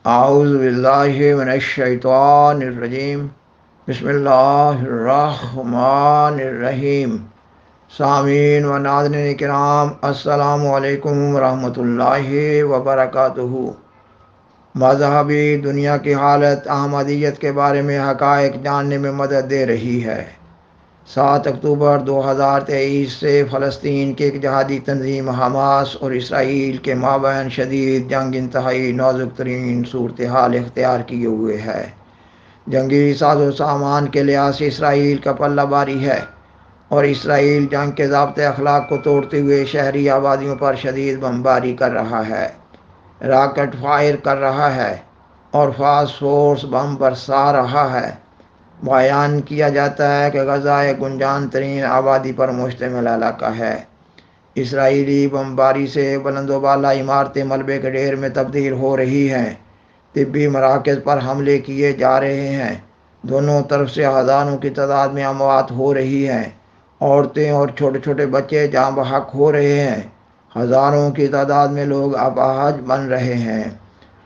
اعوذ باللہ من الشیطان الرجیم بسم اللہ الرحمن الرحیم سامعین و ناظرین کرام، السلام علیکم ورحمۃ اللہ وبرکاتہ۔ مذہبی دنیا کی حالت احمدیت کے بارے میں حقائق جاننے میں مدد دے رہی ہے۔ 7 اکتوبر 2023 سے فلسطین کی ایک جہادی تنظیم حماس اور اسرائیل کے مابین شدید جنگ انتہائی نازک ترین صورتحال اختیار کیے ہوئے ہے۔ جنگی ساز و سامان کے لحاظ سے اسرائیل کا پلہ باری ہے اور اسرائیل جنگ کے ضابطۂ اخلاق کو توڑتے ہوئے شہری آبادیوں پر شدید بمباری کر رہا ہے، راکٹ فائر کر رہا ہے اور فاسفورس بم برسا رہا ہے۔ بیان کیا جاتا ہے کہ غزہ ایک گنجان ترین آبادی پر مشتمل علاقہ ہے۔ اسرائیلی بمباری سے بلند و بالا عمارتیں ملبے کے ڈھیر میں تبدیل ہو رہی ہیں، طبی مراکز پر حملے کیے جا رہے ہیں، دونوں طرف سے ہزاروں کی تعداد میں اموات ہو رہی ہیں، عورتیں اور چھوٹے چھوٹے بچے جاں بحق ہو رہے ہیں، ہزاروں کی تعداد میں لوگ اپاہج بن رہے ہیں۔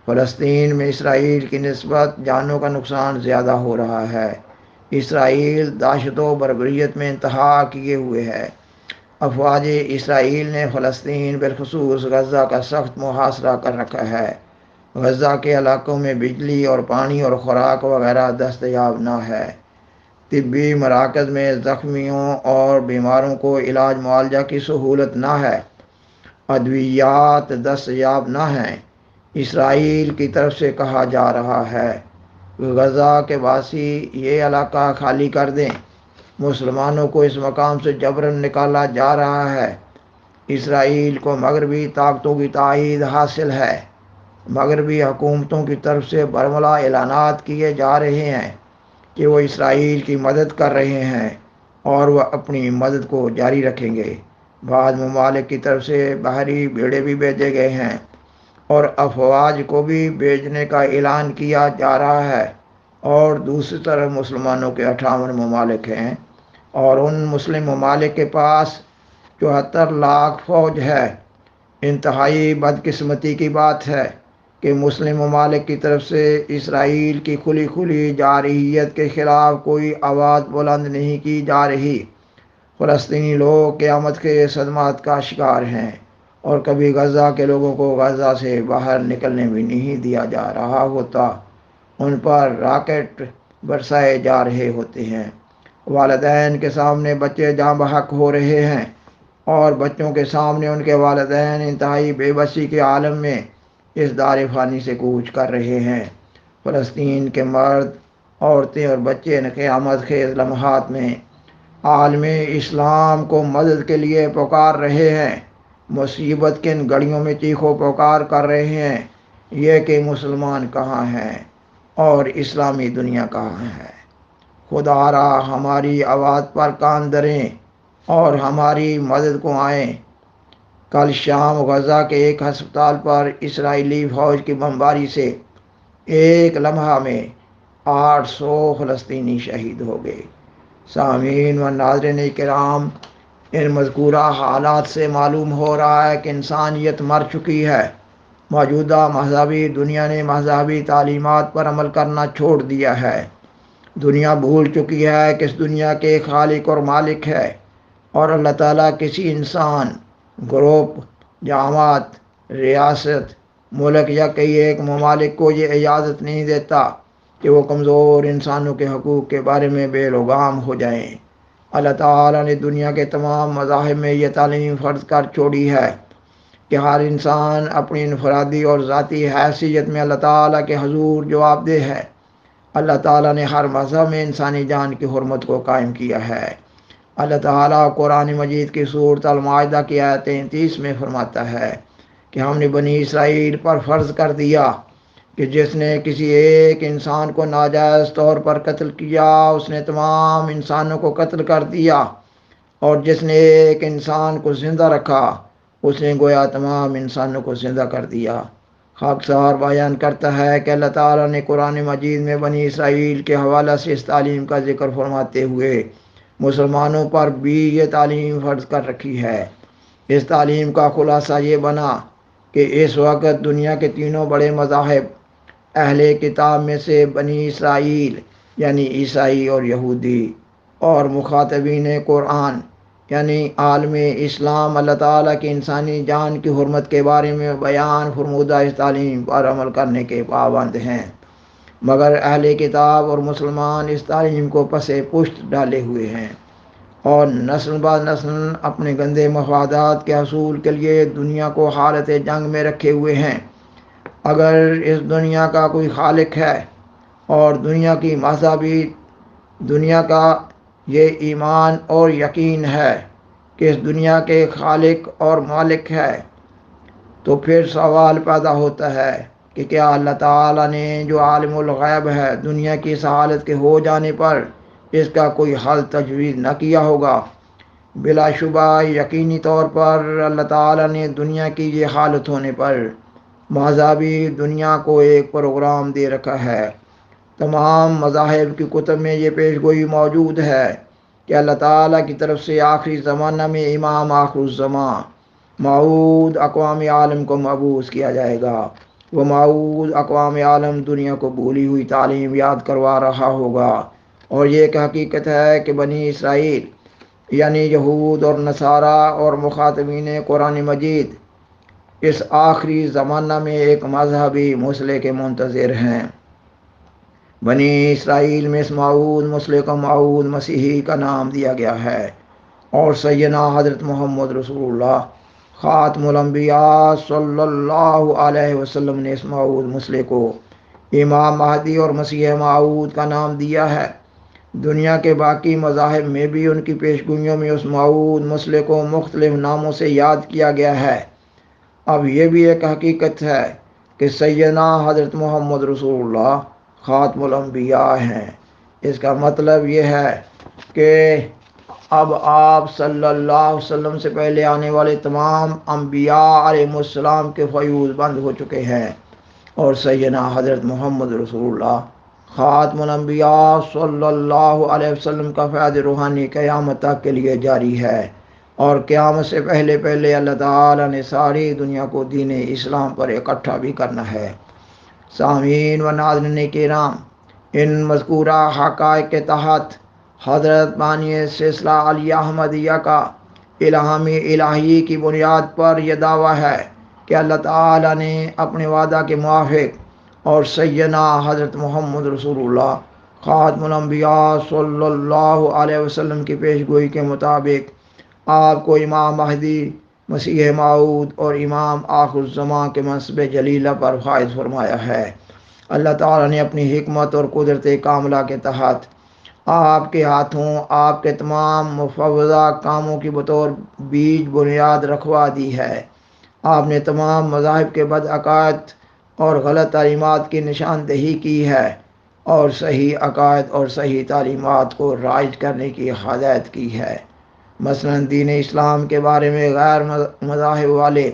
فلسطین میں اسرائیل کی نسبت جانوں کا نقصان زیادہ ہو رہا ہے۔ اسرائیل دہشت و بربریت میں انتہا کیے ہوئے ہے۔ افواج اسرائیل نے فلسطین بالخصوص غزہ کا سخت محاصرہ کر رکھا ہے۔ غزہ کے علاقوں میں بجلی اور پانی اور خوراک وغیرہ دستیاب نہ ہے۔ طبی مراکز میں زخمیوں اور بیماروں کو علاج معالجہ کی سہولت نہ ہے، ادویات دستیاب نہ ہیں۔ اسرائیل کی طرف سے کہا جا رہا ہے غزہ کے باسی یہ علاقہ خالی کر دیں۔ مسلمانوں کو اس مقام سے جبراً نکالا جا رہا ہے۔ اسرائیل کو مغربی طاقتوں کی تائید حاصل ہے۔ مغربی حکومتوں کی طرف سے برملا اعلانات کیے جا رہے ہیں کہ وہ اسرائیل کی مدد کر رہے ہیں اور وہ اپنی مدد کو جاری رکھیں گے۔ بعض ممالک کی طرف سے بحری بیڑے بھی بھیجے گئے ہیں اور افواج کو بھی بھیجنے کا اعلان کیا جا رہا ہے، اور دوسری طرف مسلمانوں کے 58 ممالک ہیں اور ان مسلم ممالک کے پاس 74 لاکھ فوج ہے۔ انتہائی بدقسمتی کی بات ہے کہ مسلم ممالک کی طرف سے اسرائیل کی کھلی کھلی جارحیت کے خلاف کوئی آواز بلند نہیں کی جا رہی۔ فلسطینی لوگ قیامت کے صدمات کا شکار ہیں اور کبھی غزہ کے لوگوں کو غزہ سے باہر نکلنے بھی نہیں دیا جا رہا ہوتا۔ ان پر راکٹ برسائے جا رہے ہوتے ہیں۔ والدین کے سامنے بچے جاں بحق ہو رہے ہیں اور بچوں کے سامنے ان کے والدین انتہائی بے بسی کے عالم میں اس دار فانی سے کوچ کر رہے ہیں۔ فلسطین کے مرد، عورتیں اور بچے ان قیامت خیز لمحات میں عالم اسلام کو مدد کے لیے پکار رہے ہیں۔ مصیبت کی ان گھڑیوں میں چیخو پکار کر رہے ہیں یہ کہ مسلمان کہاں ہیں اور اسلامی دنیا کہاں ہے۔ خدا را ہماری آواز پر کان دھریں اور ہماری مدد کو آئیں۔ کل شام غزہ کے ایک ہسپتال پر اسرائیلی فوج کی بمباری سے ایک لمحہ میں 800 فلسطینی شہید ہو گئے۔ سامعین و ناظرین کرام، ان مذکورہ حالات سے معلوم ہو رہا ہے کہ انسانیت مر چکی ہے۔ موجودہ مذہبی دنیا نے مذہبی تعلیمات پر عمل کرنا چھوڑ دیا ہے۔ دنیا بھول چکی ہے کہ اس دنیا کے خالق اور مالک ہے، اور اللہ تعالیٰ کسی انسان، گروپ، جماعت، ریاست، ملک یا کئی ایک ممالک کو یہ اجازت نہیں دیتا کہ وہ کمزور انسانوں کے حقوق کے بارے میں بے لگام ہو جائیں۔ اللہ تعالیٰ نے دنیا کے تمام مذاہب میں یہ تعلیم فرض کر چھوڑی ہے کہ ہر انسان اپنی انفرادی اور ذاتی حیثیت میں اللہ تعالیٰ کے حضور جواب دہ ہے۔ اللہ تعالیٰ نے ہر مذہب میں انسانی جان کی حرمت کو قائم کیا ہے۔ اللہ تعالیٰ قرآن مجید کی سورۃ المائدہ کی آیت 33 میں فرماتا ہے کہ ہم نے بنی اسرائیل پر فرض کر دیا کہ جس نے کسی ایک انسان کو ناجائز طور پر قتل کیا اس نے تمام انسانوں کو قتل کر دیا، اور جس نے ایک انسان کو زندہ رکھا اس نے گویا تمام انسانوں کو زندہ کر دیا۔ خاکسار بیان کرتا ہے کہ اللہ تعالیٰ نے قرآن مجید میں بنی اسرائیل کے حوالہ سے اس تعلیم کا ذکر فرماتے ہوئے مسلمانوں پر بھی یہ تعلیم فرض کر رکھی ہے۔ اس تعلیم کا خلاصہ یہ بنا کہ اس وقت دنیا کے تینوں بڑے مذاہب اہل کتاب میں سے بنی اسرائیل یعنی عیسائی اور یہودی، اور مخاطبین قرآن یعنی عالم اسلام اللہ تعالیٰ کی انسانی جان کی حرمت کے بارے میں بیان فرمودہ اس تعلیم پر عمل کرنے کے پابند ہیں، مگر اہل کتاب اور مسلمان اس تعلیم کو پس پشت ڈالے ہوئے ہیں اور نسل بعد نسل اپنے گندے مفادات کے حصول کے لیے دنیا کو حالت جنگ میں رکھے ہوئے ہیں۔ اگر اس دنیا کا کوئی خالق ہے اور دنیا کی مذہبی دنیا کا یہ ایمان اور یقین ہے کہ اس دنیا کے خالق اور مالک ہے، تو پھر سوال پیدا ہوتا ہے کہ کیا اللہ تعالیٰ نے جو عالم الغیب ہے دنیا کی اس حالت کے ہو جانے پر اس کا کوئی حل تجویز نہ کیا ہوگا؟ بلا شبہ یقینی طور پر اللہ تعالیٰ نے دنیا کی یہ حالت ہونے پر مذہبی دنیا کو ایک پروگرام دے رکھا ہے۔ تمام مذاہب کی کتب میں یہ پیش گوئی موجود ہے کہ اللہ تعالیٰ کی طرف سے آخری زمانہ میں امام آخر الزمان موعود اقوام عالم کو مبعوث کیا جائے گا۔ وہ موعود اقوام عالم دنیا کو بھولی ہوئی تعلیم یاد کروا رہا ہوگا، اور یہ ایک حقیقت ہے کہ بنی اسرائیل یعنی یہود اور نصارہ اور مخاطبین قرآن مجید اس آخری زمانہ میں ایک مذہبی مسئلے کے منتظر ہیں۔ بنی اسرائیل میں اس موعود مسئلے کو موعود مسیحی کا نام دیا گیا ہے، اور سیدنا حضرت محمد رسول اللہ خاتم الانبیاء صلی اللہ علیہ وسلم نے اس موعود مسئلے کو امام مہدی اور مسیح موعود کا نام دیا ہے۔ دنیا کے باقی مذاہب میں بھی ان کی پیشگوئیوں میں اس موعود مسئلے کو مختلف ناموں سے یاد کیا گیا ہے۔ اب یہ بھی ایک حقیقت ہے کہ سیدنا حضرت محمد رسول اللہ خاتم الانبیاء ہیں۔ اس کا مطلب یہ ہے کہ اب آپ صلی اللہ علیہ وسلم سے پہلے آنے والے تمام انبیاء علیہ السلام کے فیوز بند ہو چکے ہیں، اور سیدنا حضرت محمد رسول اللہ خاتم الانبیاء صلی اللہ علیہ وسلم کا فیض روحانی قیامت تک کے لیے جاری ہے، اور قیامت سے پہلے پہلے اللہ تعالیٰ نے ساری دنیا کو دین اسلام پر اکٹھا بھی کرنا ہے۔ سامعین و ناظرین کرام، ان مذکورہ حقائق کے تحت حضرت بانی سلسلہ علیہ احمدیہ کا الہامی الہی کی بنیاد پر یہ دعویٰ ہے کہ اللہ تعالیٰ نے اپنے وعدہ کے موافق اور سیدنا حضرت محمد رسول اللہ خاتم الانبیاء صلی اللہ علیہ وسلم کی پیشگوئی کے مطابق آپ کو امام مہدی، مسیح موعود اور امام آخر الزمان کے منصب جلیلہ پر فائز فرمایا ہے۔ اللہ تعالیٰ نے اپنی حکمت اور قدرت کاملہ کے تحت آپ کے ہاتھوں آپ کے تمام مفوضہ کاموں کی بطور بیج بنیاد رکھوا دی ہے۔ آپ نے تمام مذاہب کے بد عقائد اور غلط تعلیمات کی نشاندہی کی ہے، اور صحیح عقائد اور صحیح تعلیمات کو رائج کرنے کی ہدایت کی ہے۔ مثلاً دین اسلام کے بارے میں غیر مذاہب والے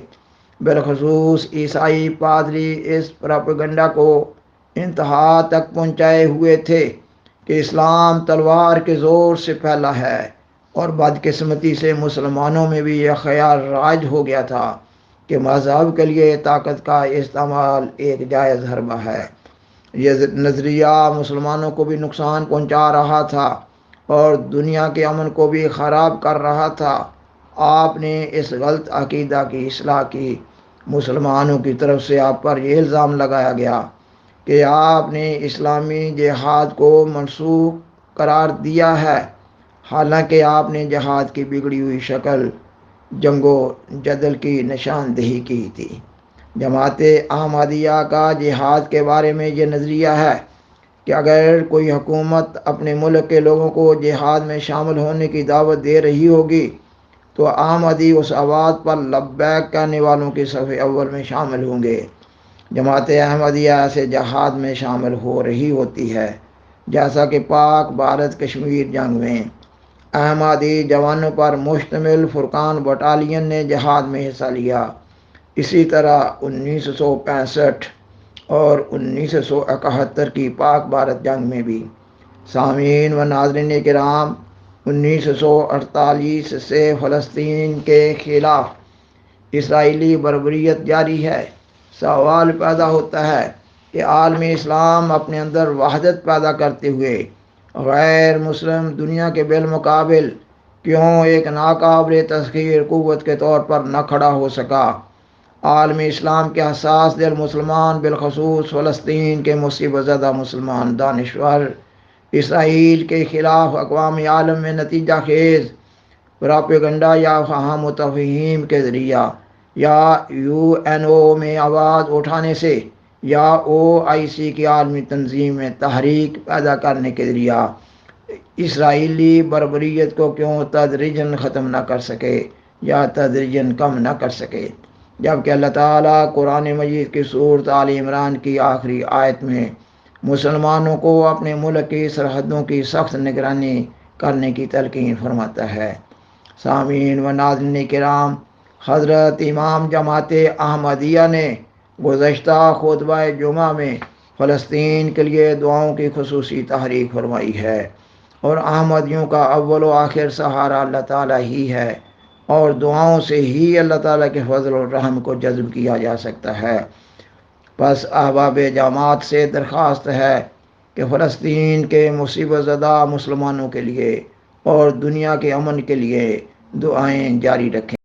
بالخصوص عیسائی پادری اس پراپیگنڈا کو انتہا تک پہنچائے ہوئے تھے کہ اسلام تلوار کے زور سے پھیلا ہے، اور بدقسمتی سے مسلمانوں میں بھی یہ خیال رائج ہو گیا تھا کہ مذہب کے لیے طاقت کا استعمال ایک جائز حربہ ہے۔ یہ نظریہ مسلمانوں کو بھی نقصان پہنچا رہا تھا اور دنیا کے امن کو بھی خراب کر رہا تھا۔ آپ نے اس غلط عقیدہ کی اصلاح کی۔ مسلمانوں کی طرف سے آپ پر یہ الزام لگایا گیا کہ آپ نے اسلامی جہاد کو منسوخ قرار دیا ہے، حالانکہ آپ نے جہاد کی بگڑی ہوئی شکل جنگ و جدل کی نشاندہی کی تھی۔ جماعت احمدیہ کا جہاد کے بارے میں یہ نظریہ ہے کہ اگر کوئی حکومت اپنے ملک کے لوگوں کو جہاد میں شامل ہونے کی دعوت دے رہی ہوگی تو احمدی اس آواز پر لبیک کہنے والوں کی صف اول میں شامل ہوں گے۔ جماعت احمدیہ ایسے جہاد میں شامل ہو رہی ہوتی ہے جیسا کہ پاک بھارت کشمیر جنگ میں احمدی جوانوں پر مشتمل فرقان بٹالین نے جہاد میں حصہ لیا۔ اسی طرح 1965 اور 1971 کی پاک بھارت جنگ میں بھی۔ سامعین و ناظرین کرام، 1948 سے فلسطین کے خلاف اسرائیلی بربریت جاری ہے۔ سوال پیدا ہوتا ہے کہ عالم اسلام اپنے اندر وحدت پیدا کرتے ہوئے غیر مسلم دنیا کے بالمقابل کیوں ایک ناقابل تسخیر قوت کے طور پر نہ کھڑا ہو سکا۔ عالم اسلام کے حساس دل مسلمان، بالخصوص فلسطین کے مصیبت زدہ مسلمان دانشور، اسرائیل کے خلاف اقوام عالم میں نتیجہ خیز پراپیگنڈا یا فہم و تفہیم کے ذریعہ یا UN میں آواز اٹھانے سے یا OIC کی عالمی تنظیم میں تحریک پیدا کرنے کے ذریعہ اسرائیلی بربریت کو کیوں تدریجاً ختم نہ کر سکے یا تدریجاً کم نہ کر سکے، جبکہ اللہ تعالیٰ قرآن مجید کی سورۃ آل عمران کی آخری آیت میں مسلمانوں کو اپنے ملک کی سرحدوں کی سخت نگرانی کرنے کی تلقین فرماتا ہے۔ سامعین و ناظرین کرام، حضرت امام جماعت احمدیہ نے گزشتہ خطبہ جمعہ میں فلسطین کے لیے دعاؤں کی خصوصی تحریک فرمائی ہے، اور احمدیوں کا اول و آخر سہارا اللہ تعالیٰ ہی ہے، اور دعاؤں سے ہی اللہ تعالیٰ کے فضل و رحم کو جذب کیا جا سکتا ہے۔ پس احباب جماعت سے درخواست ہے کہ فلسطین کے مصیبت زدہ مسلمانوں کے لیے اور دنیا کے امن کے لیے دعائیں جاری رکھیں۔